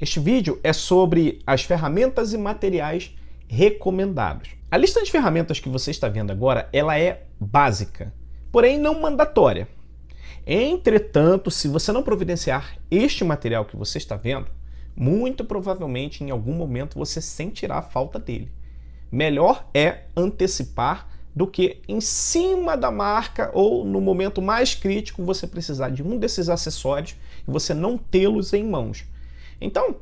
Este vídeo é sobre as ferramentas e materiais recomendados. A lista de ferramentas que você está vendo agora, ela é básica, porém não mandatória. Entretanto, se você não providenciar este material que você está vendo, muito provavelmente em algum momento você sentirá a falta dele. Melhor é antecipar do que em cima da marca ou no momento mais crítico você precisar de um desses acessórios e você não tê-los em mãos. Então,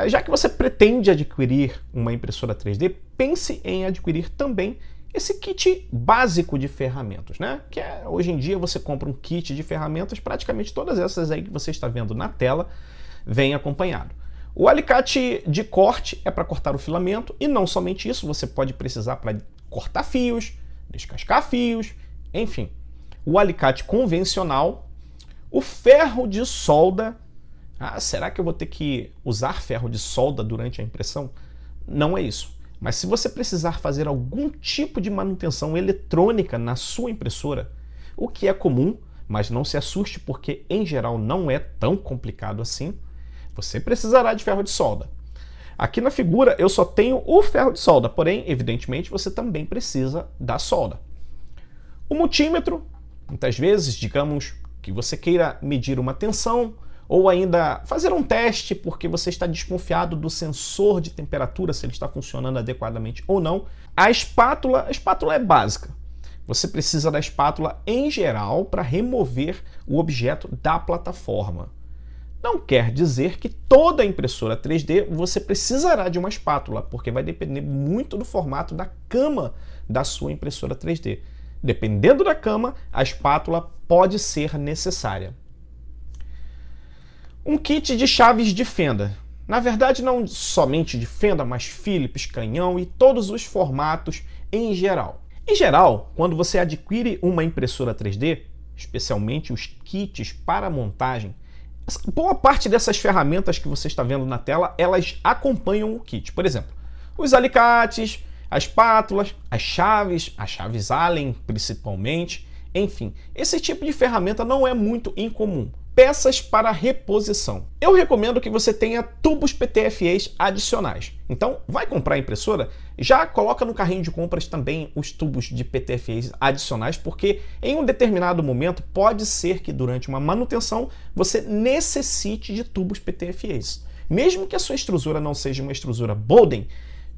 já que você pretende adquirir uma impressora 3D, pense em adquirir também esse kit básico de ferramentas, né? Hoje em dia você compra um kit de ferramentas, praticamente todas essas aí que você está vendo na tela vem acompanhado. O alicate de corte é para cortar o filamento e não somente isso, você pode precisar para cortar fios, descascar fios, enfim. O alicate convencional, o ferro de solda. Será que eu vou ter que usar ferro de solda durante a impressão? Não é isso. Mas se você precisar fazer algum tipo de manutenção eletrônica na sua impressora, o que é comum, mas não se assuste porque em geral não é tão complicado assim, você precisará de ferro de solda. Aqui na figura eu só tenho o ferro de solda, porém, evidentemente, você também precisa da solda. O multímetro, muitas vezes, digamos que você queira medir uma tensão, ou ainda fazer um teste porque você está desconfiado do sensor de temperatura, se ele está funcionando adequadamente ou não. A espátula é básica. Você precisa da espátula em geral para remover o objeto da plataforma. Não quer dizer que toda impressora 3D você precisará de uma espátula, porque vai depender muito do formato da cama da sua impressora 3D. Dependendo da cama, a espátula pode ser necessária. Um kit de chaves de fenda. Na verdade, não somente de fenda, mas Phillips, canhão e todos os formatos em geral. Em geral, quando você adquire uma impressora 3D, especialmente os kits para montagem, boa parte dessas ferramentas que você está vendo na tela, elas acompanham o kit. Por exemplo, os alicates, as espátulas, as chaves Allen principalmente, enfim, esse tipo de ferramenta não é muito incomum. Peças para reposição. Eu recomendo que você tenha tubos PTFEs adicionais. Então, vai comprar a impressora? Já coloca no carrinho de compras também os tubos de PTFEs adicionais, porque em um determinado momento pode ser que durante uma manutenção você necessite de tubos PTFEs. Mesmo que a sua extrusora não seja uma extrusora Bowden,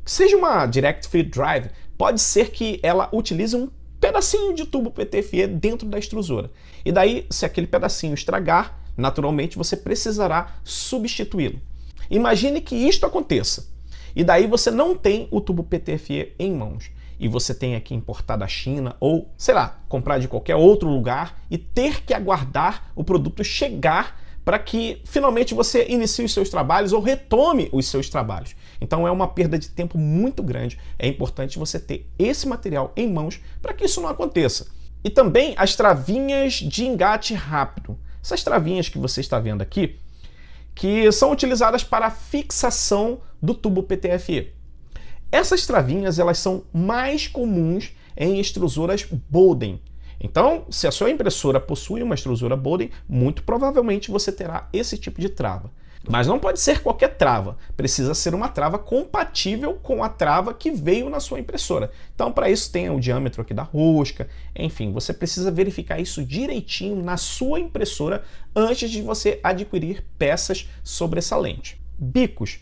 seja uma Direct Field Drive, pode ser que ela utilize um pedacinho de tubo PTFE dentro da extrusora. E daí, se aquele pedacinho estragar, naturalmente você precisará substituí-lo. Imagine que isto aconteça. E daí você não tem o tubo PTFE em mãos. E você tem que importar da China ou, sei lá, comprar de qualquer outro lugar e ter que aguardar o produto chegar para que finalmente você inicie os seus trabalhos ou retome os seus trabalhos. Então é uma perda de tempo muito grande. É importante você ter esse material em mãos para que isso não aconteça. E também as travinhas de engate rápido. Essas travinhas que você está vendo aqui, que são utilizadas para a fixação do tubo PTFE. Essas travinhas elas são mais comuns em extrusoras Bowden. Então, se a sua impressora possui uma extrusora Bowden, muito provavelmente você terá esse tipo de trava. Mas não pode ser qualquer trava, precisa ser uma trava compatível com a trava que veio na sua impressora. Então, para isso, tem o diâmetro aqui da rosca, enfim, você precisa verificar isso direitinho na sua impressora antes de você adquirir peças sobressalentes. Bicos.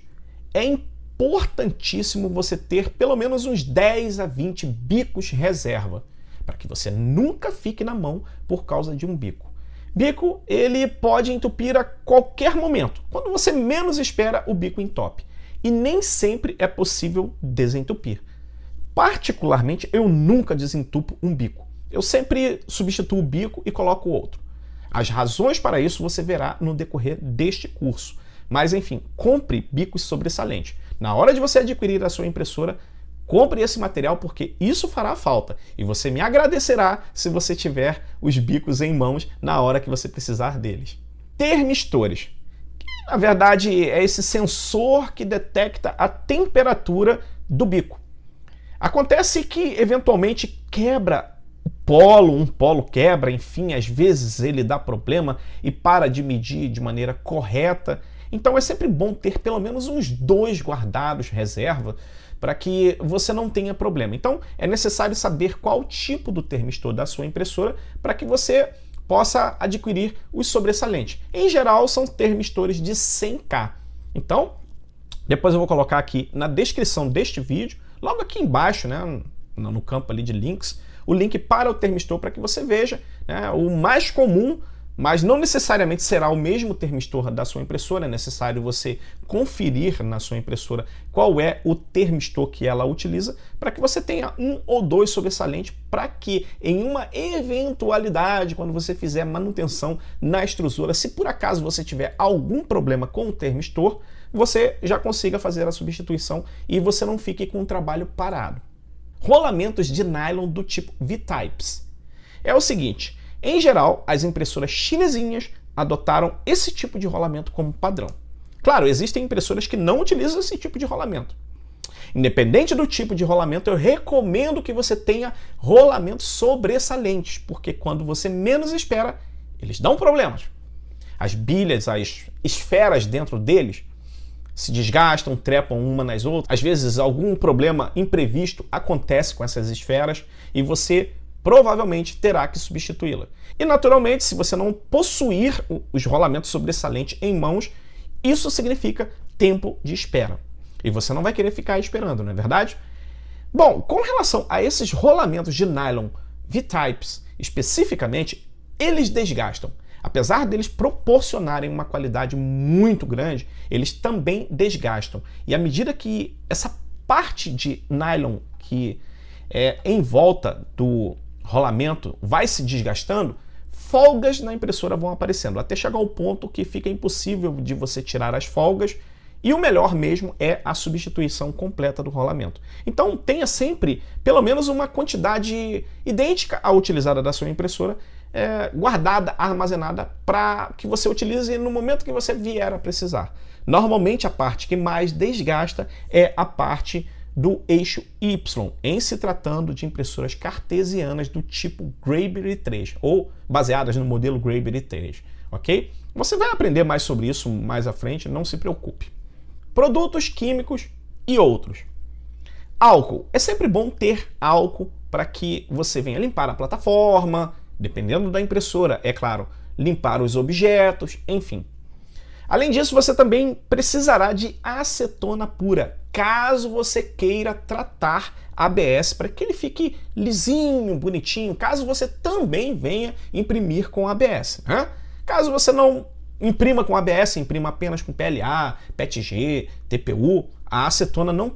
É importantíssimo você ter pelo menos uns 10 a 20 bicos reserva, para que você nunca fique na mão por causa de um bico. Bico, ele pode entupir a qualquer momento. Quando você menos espera, o bico entope. E nem sempre é possível desentupir. Particularmente, eu nunca desentupo um bico. Eu sempre substituo o bico e coloco outro. As razões para isso você verá no decorrer deste curso. Mas, enfim, compre bicos sobressalentes. Na hora de você adquirir a sua impressora, compre esse material porque isso fará falta e você me agradecerá se você tiver os bicos em mãos na hora que você precisar deles. Termistores, que na verdade é esse sensor que detecta a temperatura do bico. Acontece que eventualmente quebra o polo, um polo quebra, enfim, às vezes ele dá problema e para de medir de maneira correta. Então é sempre bom ter pelo menos uns 2 guardados, reserva, para que você não tenha problema. Então é necessário saber qual tipo do termistor da sua impressora para que você possa adquirir os sobressalentes. Em geral são termistores de 100K. Então depois eu vou colocar aqui na descrição deste vídeo, logo aqui embaixo, né, no campo ali de links, o link para o termistor para que você veja, né, o mais comum, mas não necessariamente será o mesmo termistor da sua impressora. É necessário você conferir na sua impressora qual é o termistor que ela utiliza para que você tenha 1 ou 2 sobressalentes para que em uma eventualidade, quando você fizer manutenção na extrusora, se por acaso você tiver algum problema com o termistor, você já consiga fazer a substituição e você não fique com o trabalho parado. Rolamentos de nylon do tipo V-Types. É o seguinte, em geral, as impressoras chinesinhas adotaram esse tipo de rolamento como padrão. Claro, existem impressoras que não utilizam esse tipo de rolamento. Independente do tipo de rolamento, eu recomendo que você tenha rolamentos sobressalentes, porque quando você menos espera, eles dão problemas. As bilhas, as esferas dentro deles se desgastam, trepam uma nas outras. Às vezes algum problema imprevisto acontece com essas esferas e você provavelmente terá que substituí-la. E naturalmente, se você não possuir os rolamentos sobressalentes em mãos, isso significa tempo de espera. E você não vai querer ficar esperando, não é verdade? Bom, com relação a esses rolamentos de nylon V-Types especificamente, eles desgastam. Apesar deles proporcionarem uma qualidade muito grande, eles também desgastam. E à medida que essa parte de nylon que é em volta do rolamento vai se desgastando, folgas na impressora vão aparecendo, até chegar ao ponto que fica impossível de você tirar as folgas, e o melhor mesmo é a substituição completa do rolamento. Então tenha sempre pelo menos uma quantidade idêntica à utilizada da sua impressora, guardada, armazenada, para que você utilize no momento que você vier a precisar. Normalmente a parte que mais desgasta é a parte do eixo Y, em se tratando de impressoras cartesianas do tipo Graybeard 3, ou baseadas no modelo Graybeard 3, ok? Você vai aprender mais sobre isso mais à frente, não se preocupe. Produtos químicos e outros. Álcool. É sempre bom ter álcool para que você venha limpar a plataforma, dependendo da impressora, é claro, limpar os objetos, enfim. Além disso, você também precisará de acetona pura, caso você queira tratar ABS para que ele fique lisinho, bonitinho, caso você também venha imprimir com ABS. Né? Caso você não imprima com ABS, imprima apenas com PLA, PETG, TPU, a acetona não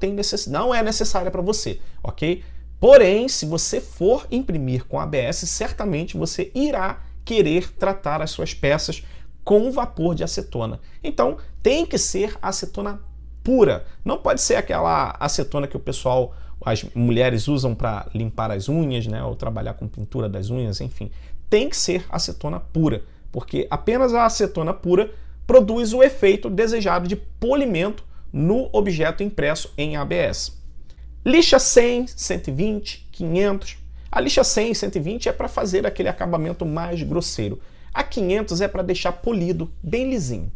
é necessária para você, ok? Porém, se você for imprimir com ABS, certamente você irá querer tratar as suas peças com vapor de acetona. Então, tem que ser acetona pura. Não pode ser aquela acetona que o pessoal, as mulheres usam para limpar as unhas, né, ou trabalhar com pintura das unhas, enfim. Tem que ser acetona pura, porque apenas a acetona pura produz o efeito desejado de polimento no objeto impresso em ABS. Lixa 100, 120, 500. A lixa 100 e 120 é para fazer aquele acabamento mais grosseiro. A 500 é para deixar polido, bem lisinho.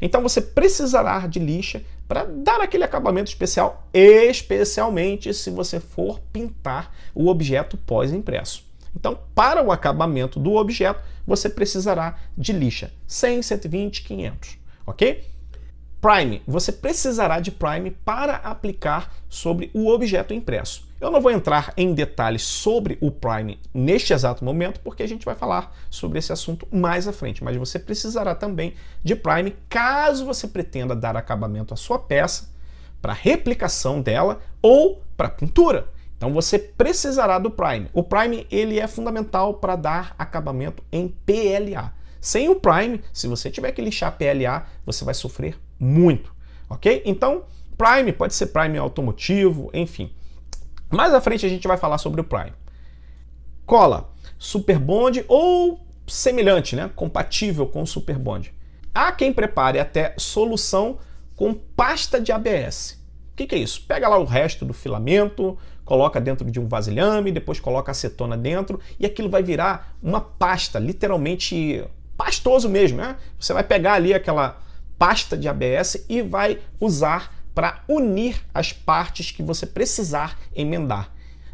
Então você precisará de lixa para dar aquele acabamento especial, especialmente se você for pintar o objeto pós-impresso. Então, para o acabamento do objeto, você precisará de lixa 100, 120, 500, ok? Prime. Você precisará de prime para aplicar sobre o objeto impresso. Eu não vou entrar em detalhes sobre o prime neste exato momento, porque a gente vai falar sobre esse assunto mais à frente, mas você precisará também de prime caso você pretenda dar acabamento à sua peça, para replicação dela ou para pintura. Então você precisará do prime. O prime ele é fundamental para dar acabamento em PLA. Sem o prime, se você tiver que lixar PLA, você vai sofrer muito, ok? Então, prime pode ser prime automotivo, enfim. Mais à frente a gente vai falar sobre o prime. Cola, Super Bond ou semelhante, né? Compatível com o Super Bond. Há quem prepare até solução com pasta de ABS. O que é isso? Pega lá o resto do filamento, coloca dentro de um vasilhame, depois coloca acetona dentro e aquilo vai virar uma pasta, literalmente pastoso mesmo, né? Você vai pegar ali aquela pasta de ABS e vai usar para unir as partes que você precisar emendar.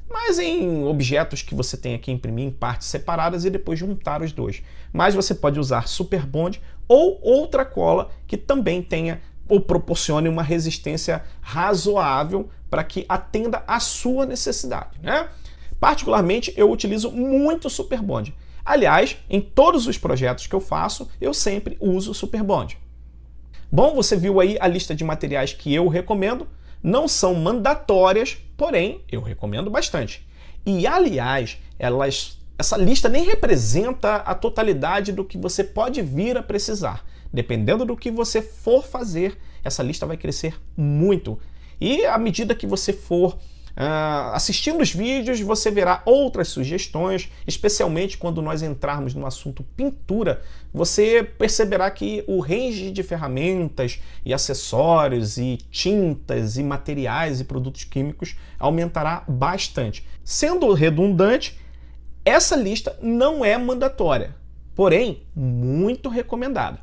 Mas em objetos que você tem aqui, imprimir em partes separadas e depois juntar os dois. Mas você pode usar Super Bond ou outra cola que também tenha ou proporcione uma resistência razoável para que atenda à sua necessidade, né? Particularmente, eu utilizo muito Super Bond. Aliás, em todos os projetos que eu faço, eu sempre uso Super Bond. Bom, você viu aí a lista de materiais que eu recomendo. Não são mandatórias, porém, eu recomendo bastante. E, aliás, essa lista nem representa a totalidade do que você pode vir a precisar. Dependendo do que você for fazer, essa lista vai crescer muito. E à medida que você for assistindo os vídeos, você verá outras sugestões, especialmente quando nós entrarmos no assunto pintura, você perceberá que o range de ferramentas e acessórios e tintas e materiais e produtos químicos aumentará bastante. Sendo redundante, essa lista não é mandatória, porém muito recomendada.